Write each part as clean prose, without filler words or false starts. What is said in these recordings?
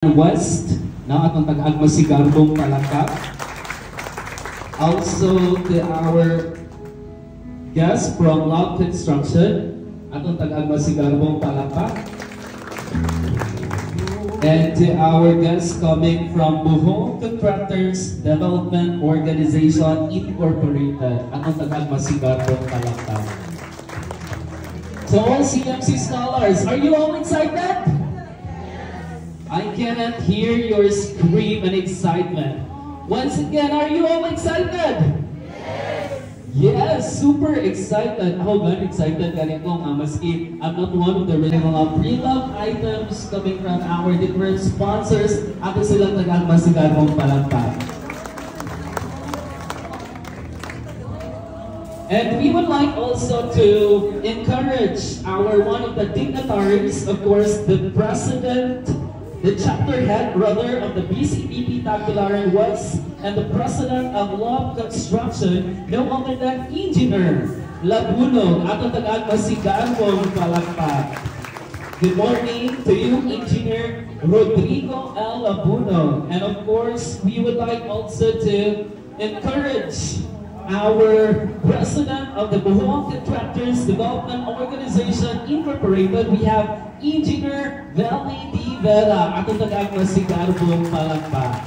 West na atong tag-agma si Garbong Palakpak. Also to our guest from Love Construction, atong tag-agma si Garbong Palakpak. And to our guests coming from Buhong Contractors Development Organization Incorporated, atong tag-agma si Garbong Palakpak. So all CMC scholars, are you all excited? I cannot hear your scream and excitement. Once again, are you all excited? Yes! Yes, super excited. Ako gan excited ganito nga maski I'm not one of the mga pre-love items coming from our different sponsors. Ato silang nag-agmasigan mong palagpak. And we would like also to encourage our one of the dignitaries, of course, the president, the chapter head brother of the BCBP Tagbilaran West, and the president of Love Construction, no other than Engineer Labuno, atong tag-agmasigaan mong palakpak. Good morning to you, Engineer Rodrigo L. Labuno. And of course, we would like also to encourage our president of the Buhong Contractors Development Organization Incorporated. We have Engineer Valley D. Vera. Atong tag-agma si Garbong Palakpak.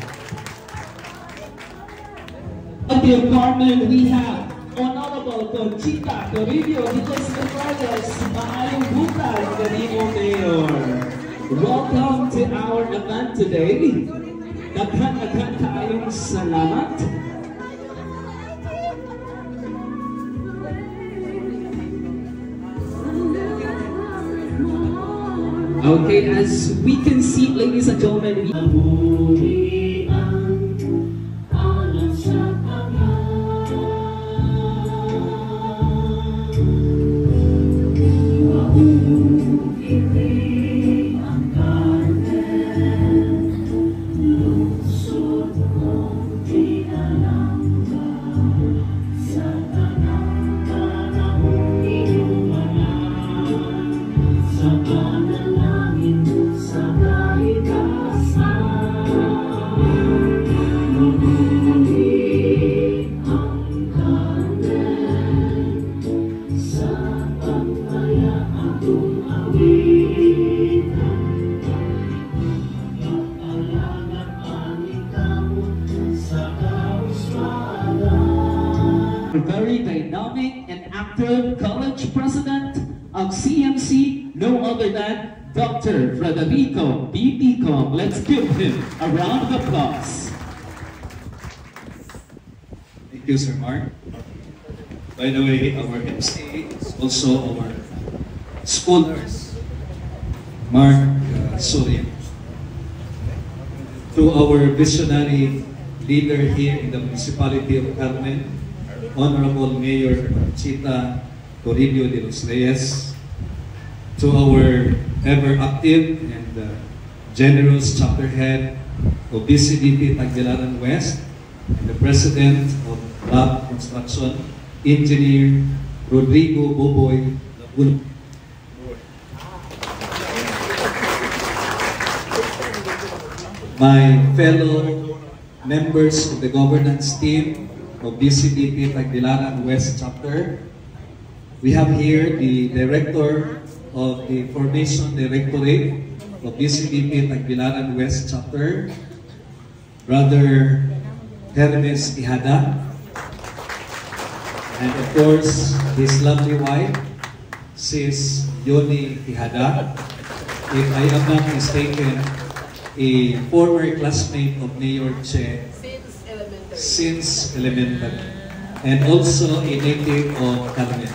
At the Carmen, we have Honorable Conchita Toribio Nicolas Gonzalez, maayong buntag kanimo Mayor. Welcome to our event today. Daghan kaayong salamat. Okay, as we can see, ladies and gentlemen, very dynamic and active college president of CMC, no other than Dr. Frederico B. Picong. Let's give him a round of applause. Thank you, Sir Mark. By the way, our MC is also our school nurse, Mark Surya. To our visionary leader here in the municipality of Carmen, Honorable Mayor Conchita Toribio de los Reyes, to our ever active and generous chapter head of BCBP Tagbilaran West, and the president of Love Construction, Engineer Rodrigo Boboy Labuno. My fellow members of the governance team of BCBP Tagbilaran West Chapter, we have here the Director of the Formation Directorate of BCBP Tagbilaran West Chapter, Brother Hermes Ihada, and of course his lovely wife, Sis Yoni Ihada, if I am not mistaken, a former classmate of Mayor Che since elementary, and also a native of Carmen.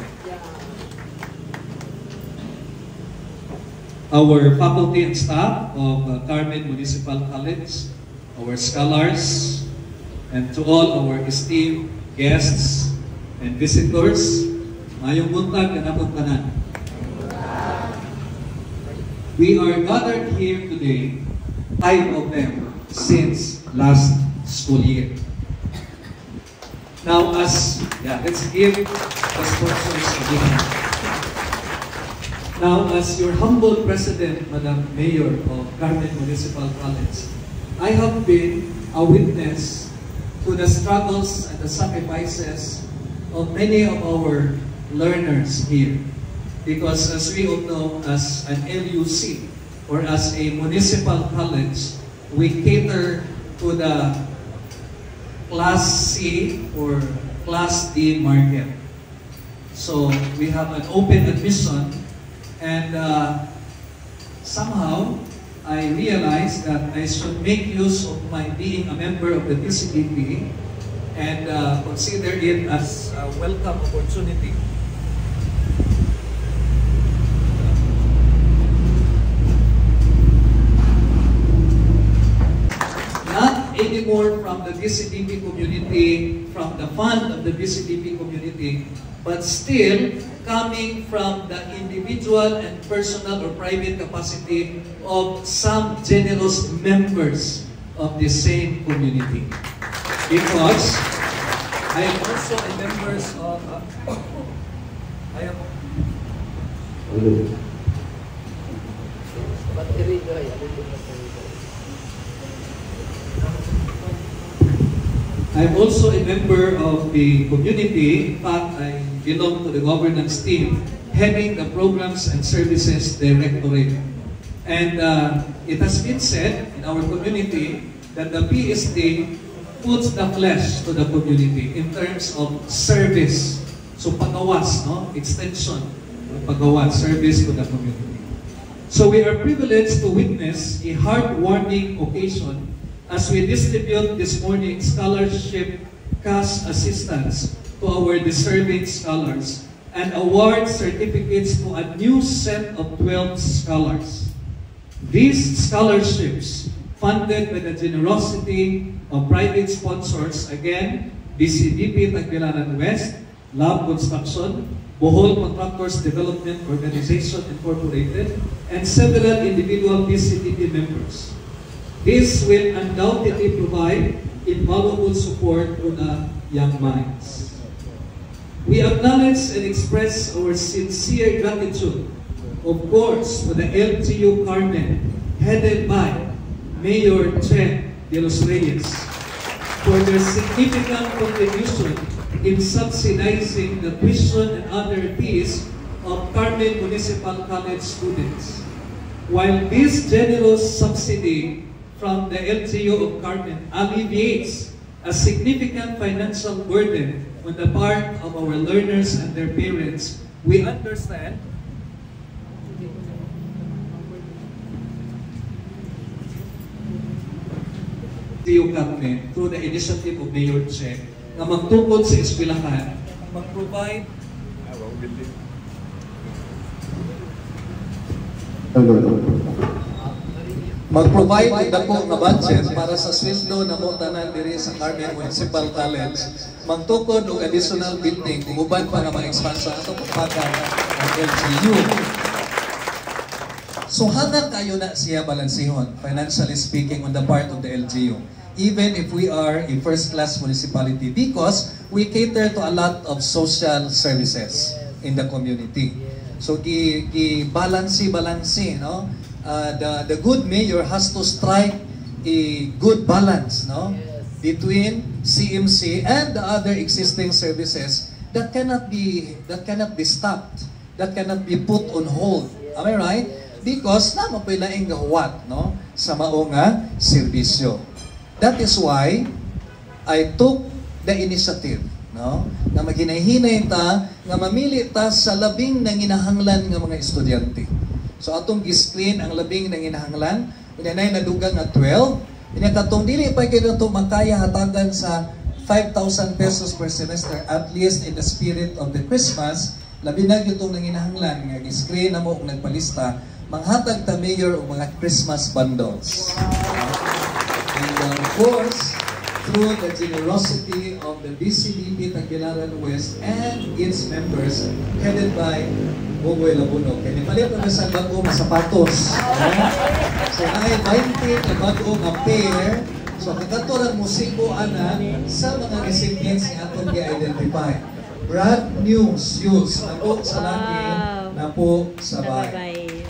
Our faculty and staff of Carmen Municipal College, our scholars, and to all our esteemed guests and visitors, mayong buntag kanapong tanan. We are gathered here today, 5 of them since last school year. Now, let's give the sponsors a big hand. Now, as your humble president, Madam Mayor of Carmen Municipal College, I have been a witness to the struggles and the sacrifices of many of our learners here. Because as we all know, as an LUC or as a municipal college, we cater to the Class C or Class D market. So we have an open admission, and somehow I realized that I should make use of my being a member of the DCDP and consider it as a welcome opportunity. Not anymore from the DCDP community, from the fund of the DCDP community, but still coming from the individual and personal or private capacity of some generous members of the same community. Because I am also a member of I'm also a member of the community. In fact, I belong to the governance team heading the Programs and Services Directorate. And it has been said in our community that the PSD puts the flesh to the community in terms of service. So pagawas, no? Extension, pagawas, service to the community. So we are privileged to witness a heartwarming occasion as we distribute this morning scholarship cash assistance to our deserving scholars and award certificates to a new set of 12 scholars. These scholarships, funded by the generosity of private sponsors, again, DCDP Tagbilaran West, Lab Construction, Bohol Contractors Development Organization Incorporated, and several individual DCDP members. This will undoubtedly provide invaluable support to the young minds. We acknowledge and express our sincere gratitude, of course, to the LGU Carmen, headed by Mayor Chen de los Reyes, for their significant contribution in subsidizing the tuition and other fees of Carmen Municipal College students. While this generous subsidy from the LGU of Carmen alleviates a significant financial burden on the part of our learners and their parents, we understand LGU Carmen, through the initiative of Mayor Che, na magtukod sa eskwelahan, mag-provide mag-provide dako nga budget para sa sweldo na mo tanan diri sa Carmen Municipal College, magtukod og additional building kung uban pa nga ma-expand sa atong pagpagan ang LGU. So hanggang kayo na siya balansihon, financially speaking, on the part of the LGU, even if we are a first-class municipality, because we cater to a lot of social services in the community. So balansi, no? The good mayor has to strike a good balance, no, between CMC and the other existing services that cannot be stopped, that cannot be put on hold. Am I right? Because naman po ilaing gahuwat, no, sa maunga serbisyo. That is why I took the initiative, no, na maghinay-hinay ta, nga mamili ta sa labing nanginahanglan nga mga estudyante. So atong gi-screen ang labing nanginahanglan, inanay nadugang nga 12. Inakatong dili pa kayo ito makaya hatagan sa 5,000 pesos per semester, at least in the spirit of the Christmas, labi na itong nanginahanglan nga gi-screen na mo kung nagpalista, manghatag ta mayor o mga Christmas bundles. And of course, through the generosity of the DCDP Tagbilaran West and its members, headed by Bugoy Labunog. Kaya nipalit na sa bago nga sapatos. So ay 20 na bago nga pair. So kagaturan musiko ana sa mga recipients nga atong i-identify. Brand new shoes. Ako sa langit na po sabay. Bye-bye.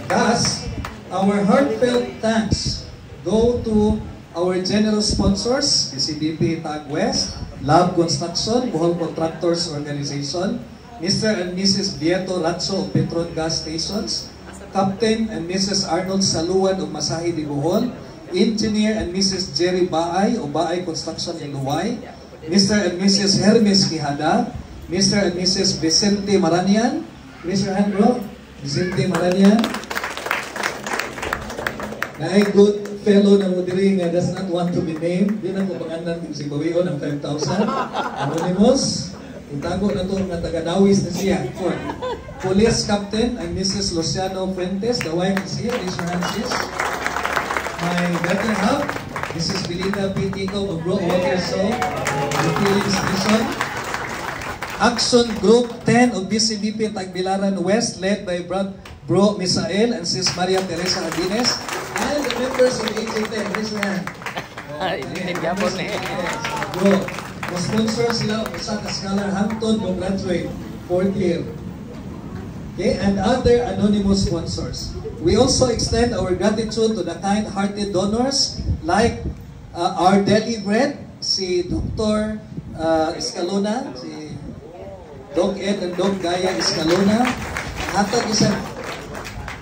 Thus, our heartfelt thanks go to our generous sponsors, PCBP Tag West, Lab Construction, Bohol Contractors Organization, Mr. and Mrs. Vieto Ratso of Petron Gas Stations, Captain and Mrs. Arnold Saluan of Masahi de Bohol, Engineer and Mrs. Jerry Baay of Baay Construction in Luway, Mr. and Mrs. Hermes Quijada, Mr. and Mrs. Vicente Maranian, Mr. Andrew Vicente Maranian, na ay good fellow na mo diri nga does not want to be named. Di na ko pangalan si Bawion ng 5,000. Anonymous. Itago na to nga taga-Dawis na siya. For Police Captain and Mrs. Luciano Fuentes. The wife is here. Raise your hands, sis. My better half, Mrs. Belinda P. Tico of Bro Water Soap, Utility Station. Action Group 10 of BCBP Tagbilaran West, led by Bro Misael and Sis Maria Teresa Adines. And the members of HA10, raise your hand. Bro, sponsor sila sa Scholar Hampton no graduate, 4th year. Okay, and other anonymous sponsors. We also extend our gratitude to the kind-hearted donors like our Deli Bread, si Dr. Escalona, si Doc Ed and Doc Gaya Escalona. Hatag isang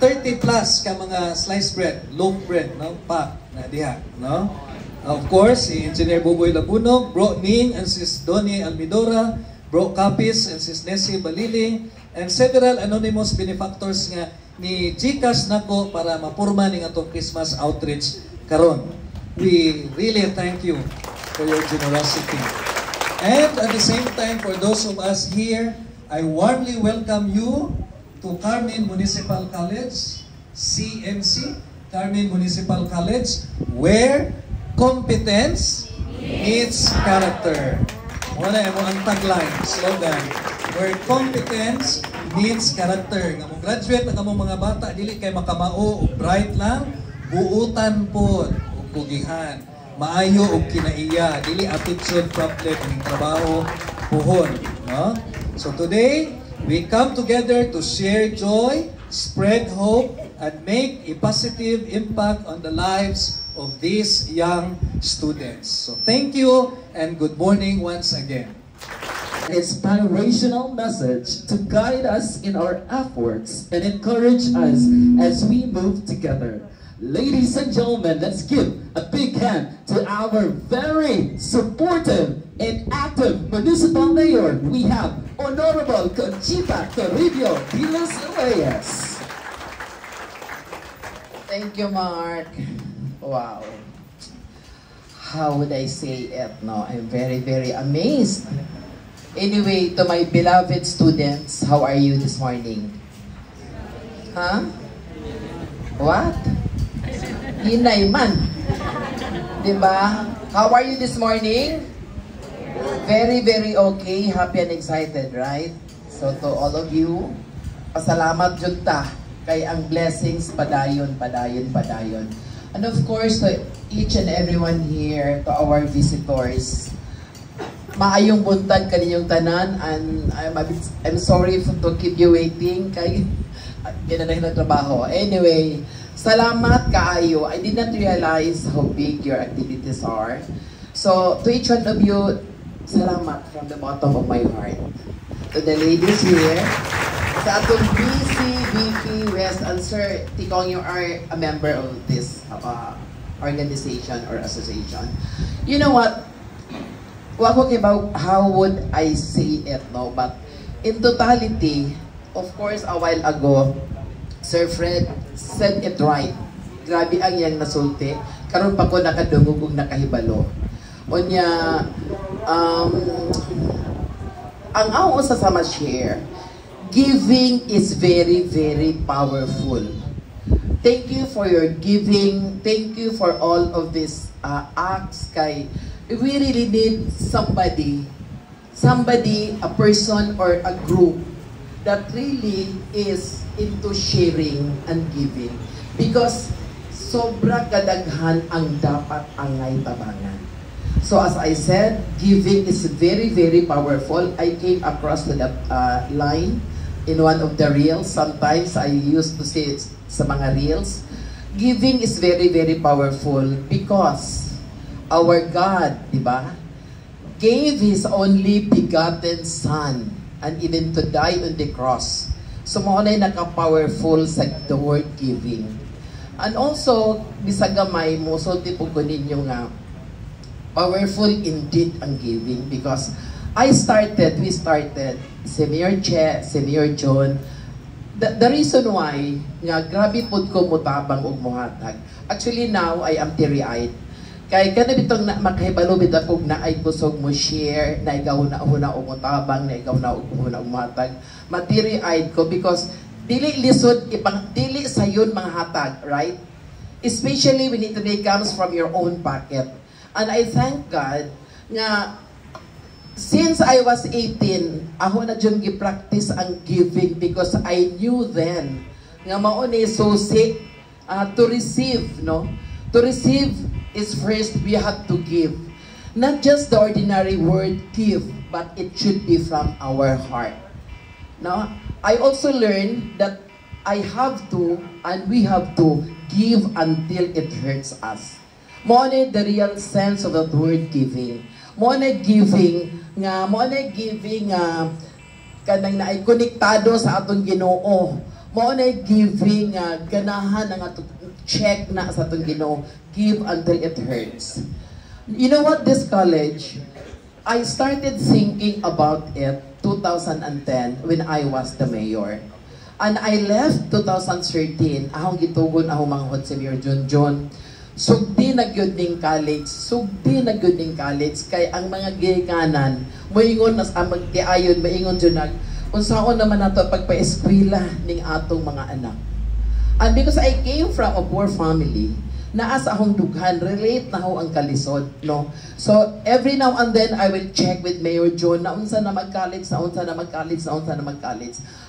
30 plus ka mga sliced bread, loaf bread, no? Pa, na diha, no? Of course, si Engineer Buboy Labunog, Bro Ning and Sis Donnie Almidora, Bro Capis and Sis Nessie Balili, and several anonymous benefactors nga ni Gcash nako para mapurma ning atong Christmas outreach karon. We really thank you for your generosity. And at the same time, for those of us here, I warmly welcome you to Carmen Municipal College, CMC, Carmen Municipal College, where competence meets character. Wala mo ang tagline, slogan, where competence meets character. Nga mo graduate ang among mga bata, dili kay makamao o bright lang, buutan po o pugihan, maayo o kinaiya, dili attitude problem ng trabaho, puhon. No? So today, we come together to share joy, spread hope, and make a positive impact on the lives of these young students. So thank you and good morning once again. Inspirational message to guide us in our efforts and encourage us as we move together. Ladies and gentlemen, let's give a big hand to our very supportive and active municipal mayor. We have Honorable Conchita Toribio de los Reyes. Thank you, Mark. Wow. How would I say it? No, I'm very, very amazed. Anyway, to my beloved students, how are you this morning? Huh? What? Hinay man. Diba? How are you this morning? Very, very okay. Happy and excited, right? So to all of you, pasalamat jud ta kay ang blessings padayon, padayon, padayon. And of course, to each and everyone here, to our visitors, maayong buntag kaninyong tanan, and I'm sorry to keep you waiting kay ginanahin ng trabaho. Anyway, salamat kaayo. I did not realize how big your activities are. So, to each one of you, salamat from the bottom of my heart. To the ladies here, sa atong BCBP West, and Sir Tikong, you are a member of this organization or association. You know what? About how would I say it, no? But in totality, of course, a while ago, Sir Fred said it right. Grabe ang yang nasulti. Karon pa ko nakadungog ug nakahibalo. Unya, ang ako sa sama share, giving is very, very powerful. Thank you for your giving. Thank you for all of these acts. Kay we really need somebody, a person or a group that really is into sharing and giving. Because sobra kadaghan ang dapat angay tabangan. So as I said, giving is very, very powerful. I came across to that line in one of the reels. Sometimes I used to say it sa mga reels. Giving is very, very powerful because our God, di ba, gave His only begotten Son and even to die on the cross. So mo na naka-powerful sa the word giving. And also, bisagamay mo, so tipo ko ninyo nga, powerful indeed ang giving because we started, si Mayor Che, si Mayor John, the reason why, nga grabe po ko mutabang og muhatag. Actually now, I am teary-eyed. Kaya ka na bitong makahibalo bita kog na ay kusog mo share, na ikaw na una o mutabang, na ikaw na una o muhatag. Matiri-eyed ko because dili lisod, dili sa yun mga hatag, right? Especially when it really comes from your own pocket. And I thank God nga since I was 18, ako na dyan gi-practice ang giving because I knew then nga mauni susi to receive, no? To receive is first we have to give. Not just the ordinary word give, but it should be from our heart. No? I also learned that I have to and we have to give until it hurts us. Mo na the real sense of the word giving. Mo na giving kanang naay konektado sa atong Ginoo. Mo na giving ganahan ang atong check na sa atong Ginoo. Give until it hurts. You know what, this college, I started thinking about it 2010 when I was the mayor. And I left 2013, akong gitugon akong manghod si Mayor John. Sugdi na gyud ning college, kay ang mga gikanan moingon nas amang tiayon maingon jud nag unsaon naman nato pagpa-eskwela ning atong mga anak. And because I came from a poor family, naas akong dughan, relate na ho ang kalisod, no? So every now and then I will check with Mayor John na unsa na mag-college,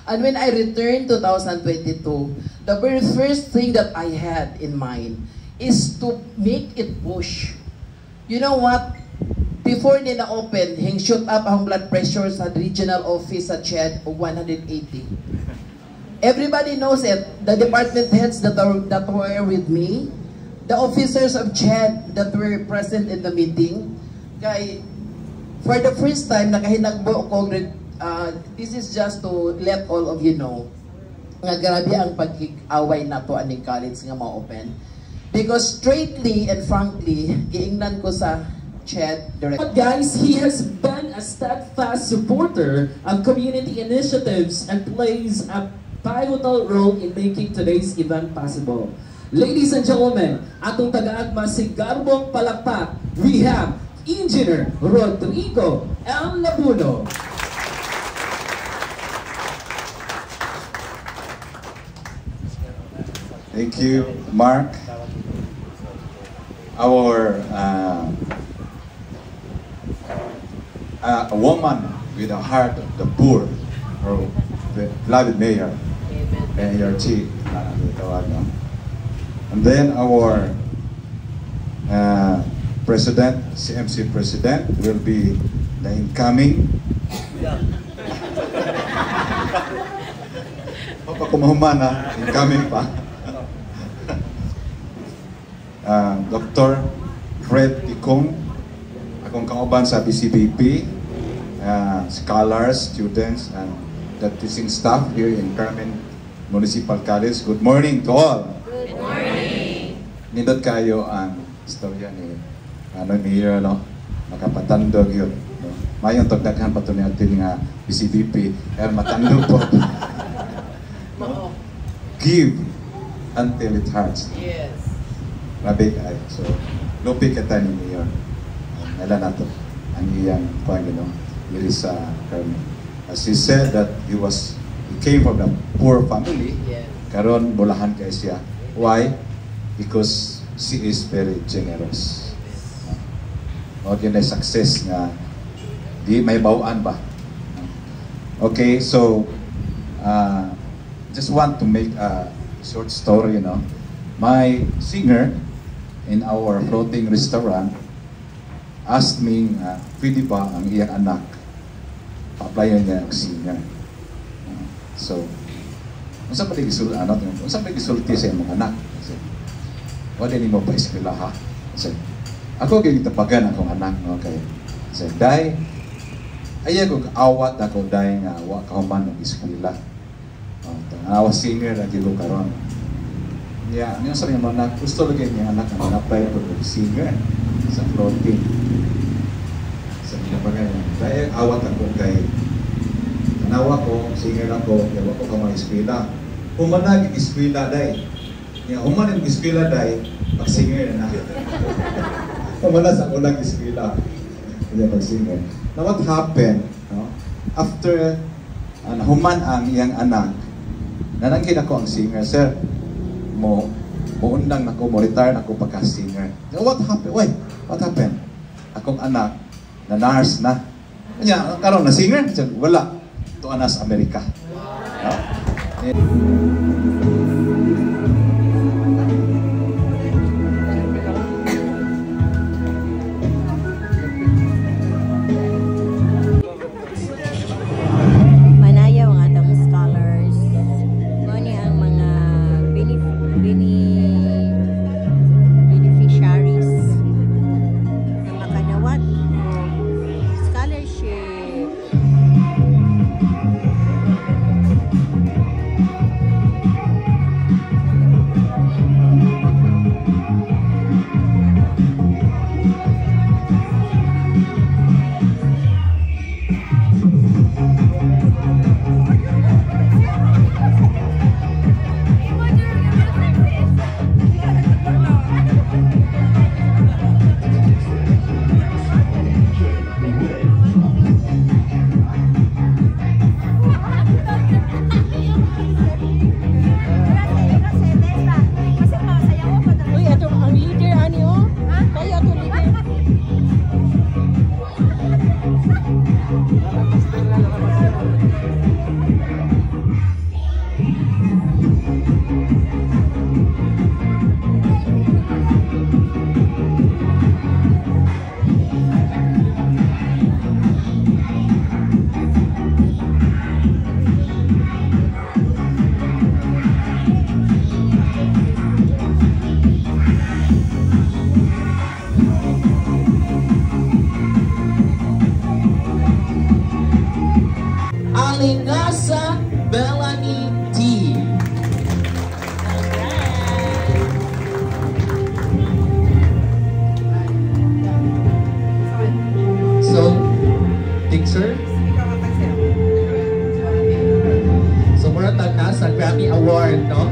And when I returned 2022, the very first thing that I had in mind is to make it push. You know what? Before nila open, hing shoot up ang blood pressure sa regional office sa CHED of 180. Everybody knows it. The department heads that were with me, the officers of CHED that were present in the meeting, kay for the first time, nakahinagbo ko, this is just to let all of you know, nga grabe ang pag-away na to aning college nga ma-open. Because straightly and frankly, giingnan ko sa CHED director. But guys, he has been a steadfast supporter of community initiatives and plays a pivotal role in making today's event possible. Ladies and gentlemen, atong taga-agma si Garbong Palakpak, we have Engineer Rodrigo L. Labuno. Thank you, Mark. Our a woman with a heart of the poor, or the beloved Mayor, Mayor Chi, and then our President, CMC President, will be the incoming. Papakumahuman incoming pa. Dr. Fred Ticong, akong kauban sa BCBP, scholars, students, and the teaching staff here in Carmen Municipal College. Good morning to all. Good morning. Nindot kayo ang istorya ni Mayor, no? Makapatandog yun. No? Mayong tagdaghan pa ito natin nga BCBP, kaya matandog po. No? Give until it hurts. Yes. Grabe kayo. So, lupi kita ni Mayor. Nala na to. Ang iyang Panginoon. Here is Carmen. As he said that he came from a poor family. Yes. Karon bulahan kay siya. Why? Because she is very generous. Okay, na success nga di may bawaan ba. Okay, so just want to make a short story, you know. My singer in our floating restaurant asked me, pwede ba ang iyang anak pa-applyan niya ang senior. So, unsa pa gisulti sa imong anak? Wala ni mo pa eskwela ha? Ako gitapagan akong anak, no? Kaya, day, ayaw ko awat ako day nga wa kahuman ng eskwela. Awas senior na gilo karon. Yeah, ano sa mga anak, gusto lagi niya anak na mag-apply to senior sa floating. Sa mga bagay. Dahil awat ako kay tanawa ko, senior ako, kaya ako ka mga eskwela. Humanag eskwela day. Humanag eskwela day, pag-senior na. Humanas ako lang eskwela. Kaya pag-senior. Now what happened, no? After human ang iyang anak, nanangkin ako ang singer, sir, muundang ako, retire na ako pagka-singer. What happened? Wait, what happened? Akong anak, na nurse na. Kanya, karon na singer? Wala. Ito anas Amerika. No? Alingasa Melanie T. So, Dixer? So, mura tag sa Grammy Award, no?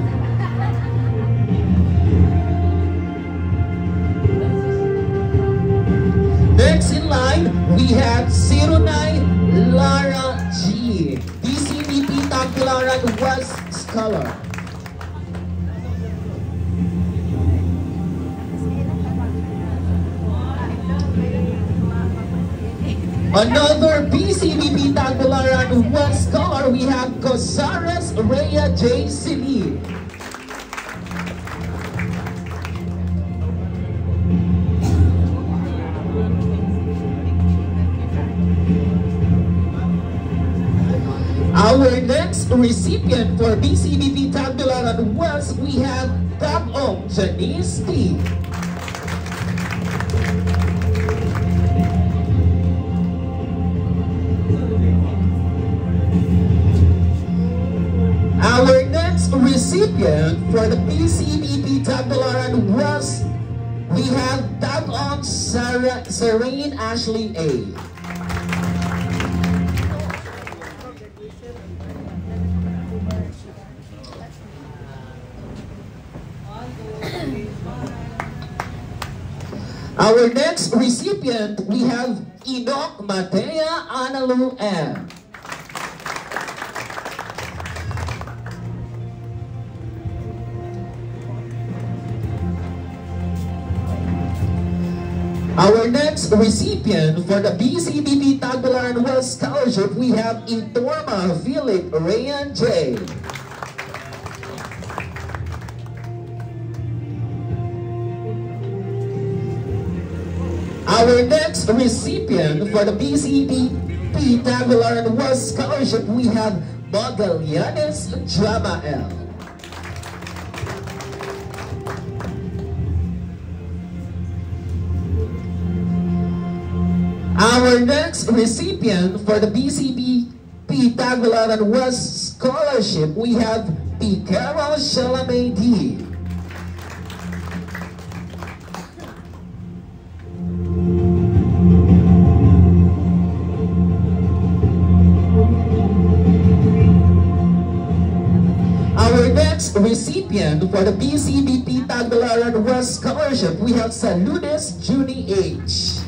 Next in line, we have 09 Lara G. BCBP Tagbilaran West Scholar. Another BCBP Tagbilaran West Scholar, we have Cosares Rhea J. Sili. Our next recipient for BCBP Tagbilaran West, we have Tag-Ong Janice T. Our next recipient for the BCBP Tagbilaran West, we have Tag-Ong Serene Ashley A. Our next recipient, we have Enoch Matea Analu M. Our next recipient for the BCBP Tagbilaran West Scholarship, we have Itorma Philip Rayan J. Our next recipient for the BCBP Tagbilaran West Scholarship, we have Magallanes Jamael. Our next recipient for the BCBP Tagbilaran West Scholarship, we have P. Carol Shalamay D. Our next recipient for the BCBP Tagbilaran West Scholarship, we have Saludes Junie H.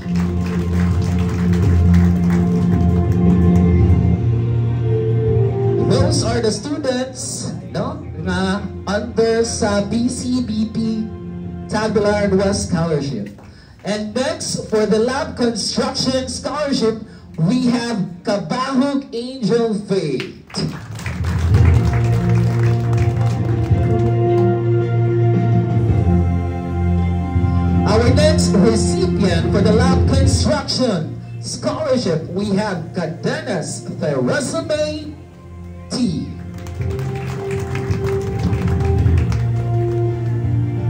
Those are the students, no, na under sa BCBP Tagbilaran West Scholarship. And next, for the Lab Construction Scholarship, we have Kabahog Angel Faith. Our next recipient for the Lab Construction Scholarship, we have Cadenas Theresame T.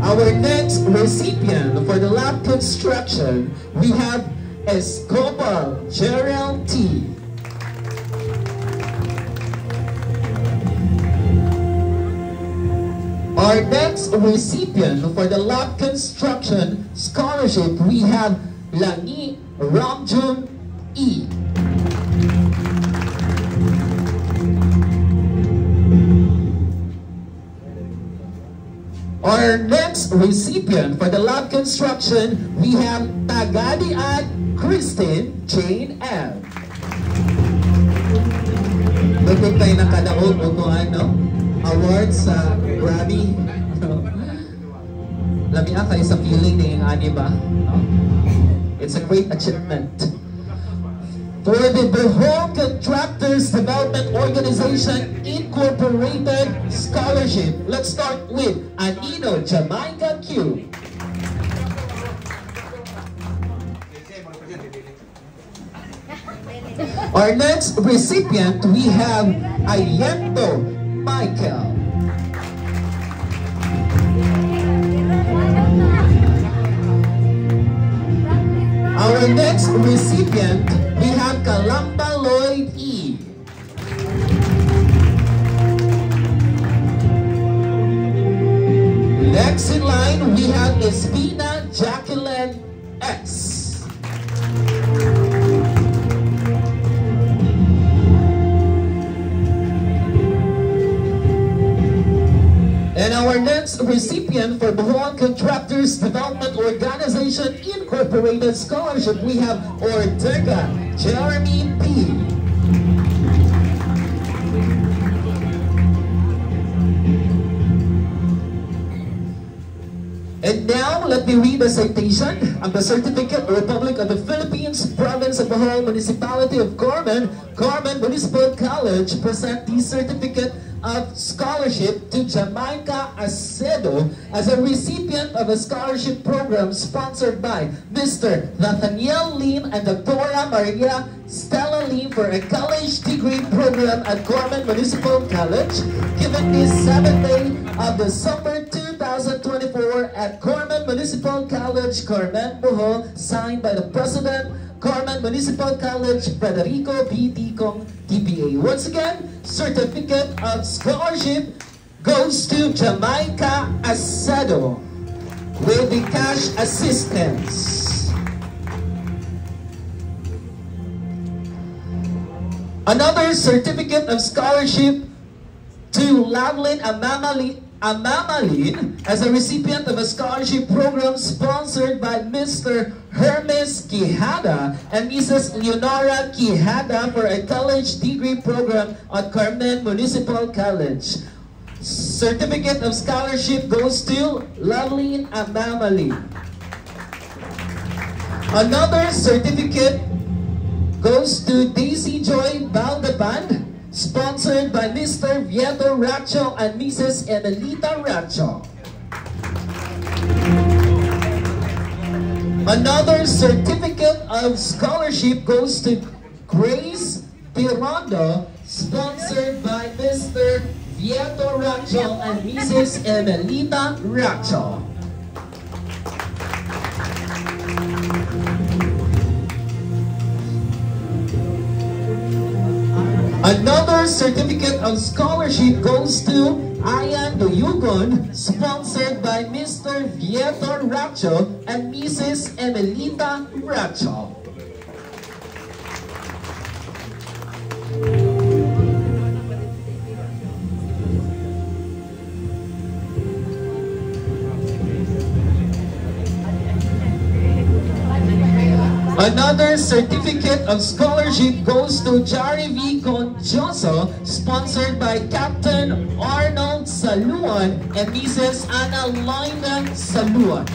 Our next recipient for the Lab Construction, we have Escobar Gerald T. Our next recipient for the Lab Construction Scholarship, we have Langi Ramjun E. Our next recipient for the Lab Construction, we have Tagadiad Christine Jane M. Doon tayo ng kadaog o award sa Grammy. Lamia kayo sa feeling ng ani ba? It's a great achievement. For the Bohol Contractors Development Organization Incorporated Scholarship, let's start with Anino Jamaica Q. Our next recipient, we have Ayento Michael. Our next recipient, we have Kalamba Lloyd E. Next in line, we have Espina Jacqueline S. And our next recipient for Bohol Contractors Development Organization Incorporated Scholarship, we have Ortega Jeremy P. And now, let me read the citation of the Certificate, Republic of the Philippines, Province of Bohol, Municipality of Carmen, Carmen Municipal College, present the Certificate of Scholarship to Jamaica Acedo as a recipient of a scholarship program sponsored by Mr. Nathaniel Lim and Dr. Maria Stella Lim for a college degree program at Carmen Municipal College, given this 7th day of December 2024 at Carmen Municipal College, Carmen, Bohol, signed by the President, Carmen Municipal College, Federico B. Ticong, TPA. Once again, Certificate of Scholarship goes to Jamaica Acedo with the cash assistance. Another Certificate of Scholarship to Lavlin Amamalin as a recipient of a scholarship program sponsored by Mr. Hermes Quijada and Mrs. Leonora Quijada for a college degree program at Carmen Municipal College. Certificate of Scholarship goes to Lavlin Amamalin. Another certificate goes to Daisy Joy Baldaban, sponsored by Mr. Vieto Racho and Mrs. Emelita Racho. Another certificate of scholarship goes to Grace Pirondo, sponsored by Mr. Vieto Racho and Mrs. Emelita Racho. Another certificate of scholarship goes to Ayan Doyugon, sponsored by Mr. Vieto Racho and Mrs. Emelita Racho. Another certificate of scholarship goes to Jari V. Conjoso, sponsored by Captain Arnold Saluan and Mrs. Ana Loina Saluan.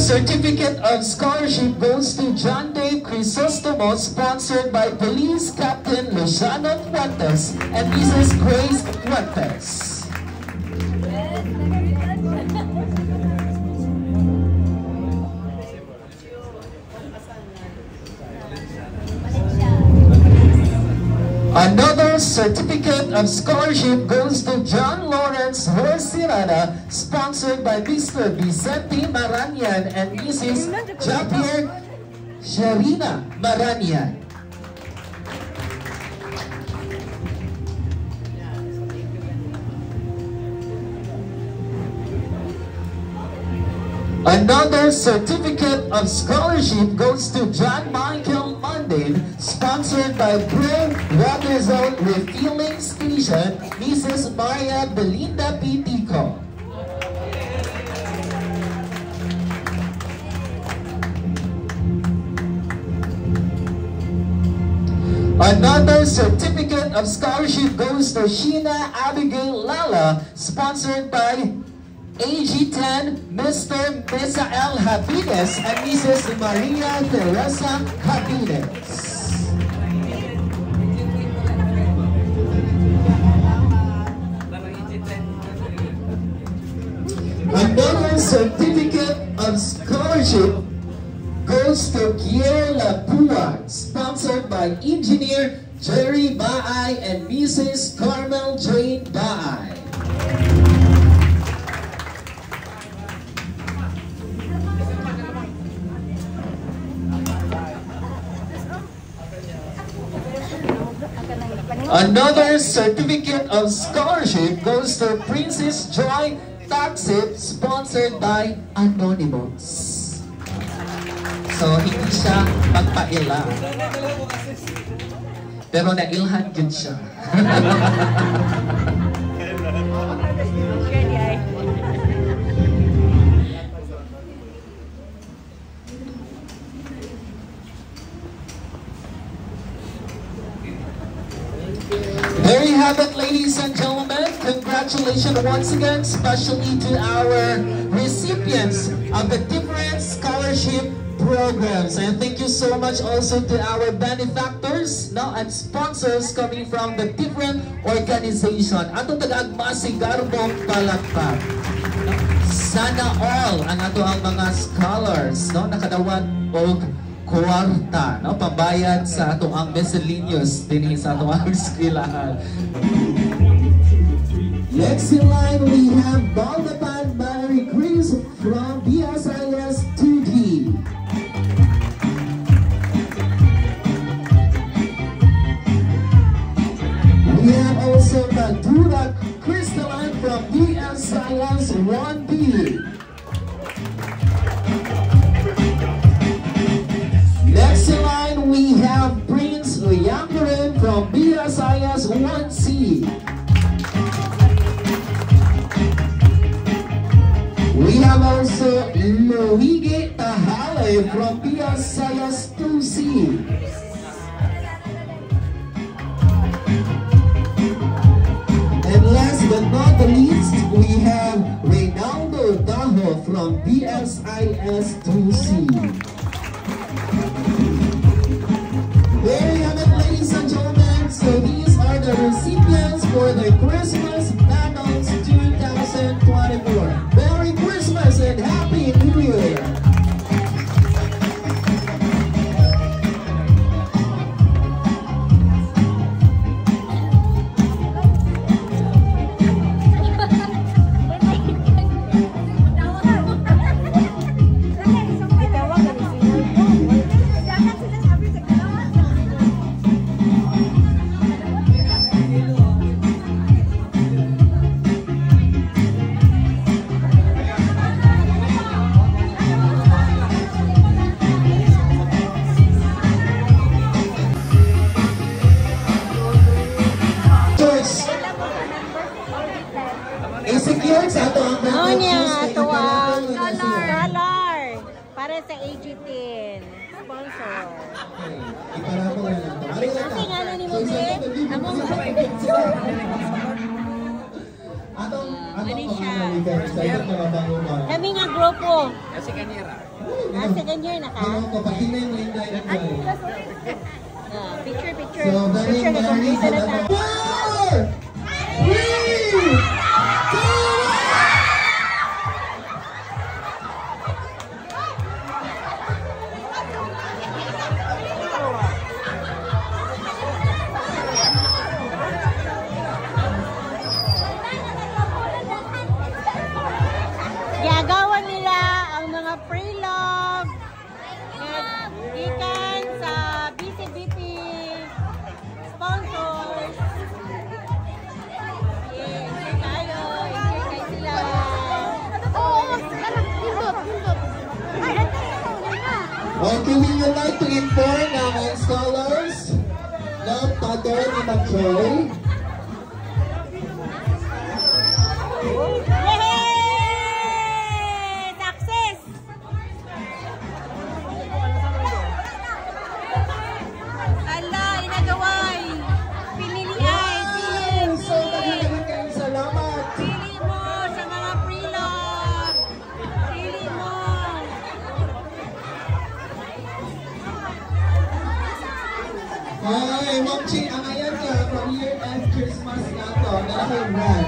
Certificate of scholarship goes to John Dave Crisostomo, sponsored by Police Captain Luciano Fuentes and Mrs. Grace Fuentes. Another certificate of scholarship goes to John Lawrence Horsirada, sponsored by Mr. Vicente Maranian and Mrs. Javier Sharina Maranian. Another certificate of scholarship goes to John Michael Mundin, sponsored by Bro Waterzone Refilling Station, Mrs. Maria Belinda Pitico. Another certificate of scholarship goes to Sheena Abigail Lala, sponsored by AG10, Mr. Misael Habides and Mrs. Maria Teresa Habides. Another certificate of scholarship goes to Kier Lapuan, sponsored by Engineer Jerry Baay and Mrs. Carmel Jane Baay. Another certificate of scholarship goes to Princess Joy Taxip, sponsored by Anonymous. So, hindi siya magpaila. Pero nailhan yun siya. There you have it, ladies and gentlemen. Congratulations once again, especially to our recipients of the different scholarship programs. And thank you so much also to our benefactors and sponsors coming from the different organizations. Ato tagagmasig garbong palakpak. Sana all ang ato ang mga scholars nakadawat og kwarta, pambayad sa ato ang miscellaneous din sa ato ang eskwelahan. Next in line, we have Baldapan Mary Chris from BSIS 2D. We have also Madura Crystalline from BSIS 1B. Next in line, we have Prince Yankarin from BSIS 1C. We have also Luigi Tahale from BSIS 2C. And last but not the least, we have S2C. There you have it, ladies and gentlemen. So these are the recipients for the Christmas Banners 2024. Merry Christmas and Happy New Year! Insecure sa ito ang color para sa AG10 sponsor. Ipara ko lang ito. Kasi nga na ni Mugre, among kami nga grupo. Second year na ka? Picture. So, Picture na kumpisa na ta. 4, 3, 2, Gagawan nila ang mga pre-log ikan sa BCBP sponsors. Enjoy tayo. Enjoy kayo sila. Okay, we would like to inform our scholars ng Pador ni Mag-Joy. Yay! Success! Ala, inagaway! Pinilian! So, maraming kayong salamat. Pili mo sa mga pre-log! Pili mo! Ay, Ma'am Chi, ang ayan ka from year and Christmas na to. Naka-brand.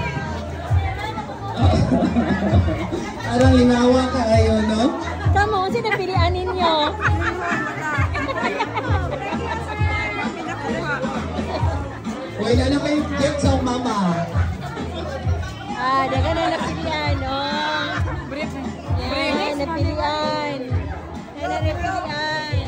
Parang linawa ka ayon, no? Tama, kung sinapilian ninyo. Wala na kayo get sa mama. Daga na napilian, oh. Yan, napilian. Yan na napilian.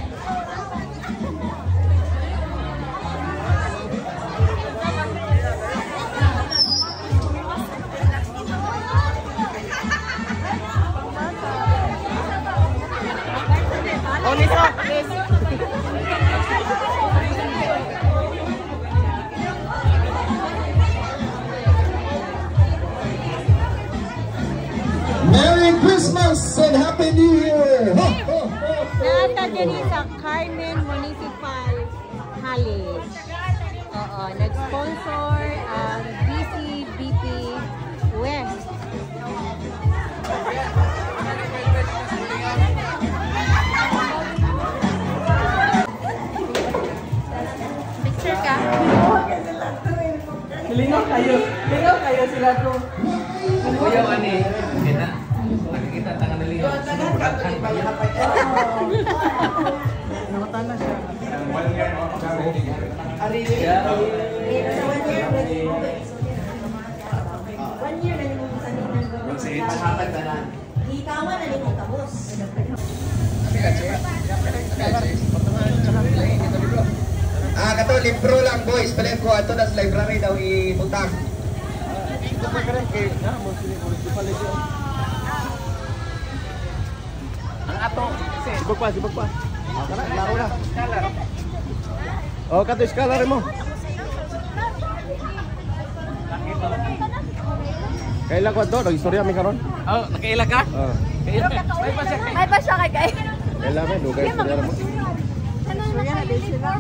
Merry Christmas and Happy New Year! Ho, ho, ho, ho. Nata din sa Carmen Municipal College. Oo, nag-sponsor ang BCBP West. Picture ka? Lingaw kayo sila ko. Kuya ani, kita nakikita tangan nila. Nakatana na siya. Ari. Ikawan na rin mo kabos. Kato libro lang boys, pala ko ato na sa library daw ibutang. Ang ato, Sibag pa. Tara, laro na. Oh, kato scholar mo. Kailan ko to, istorya mi karon? oh, nakailag ka? Oh. Ay pa siya kay. Kailan may dugay istorya mo. Istorya na din sila.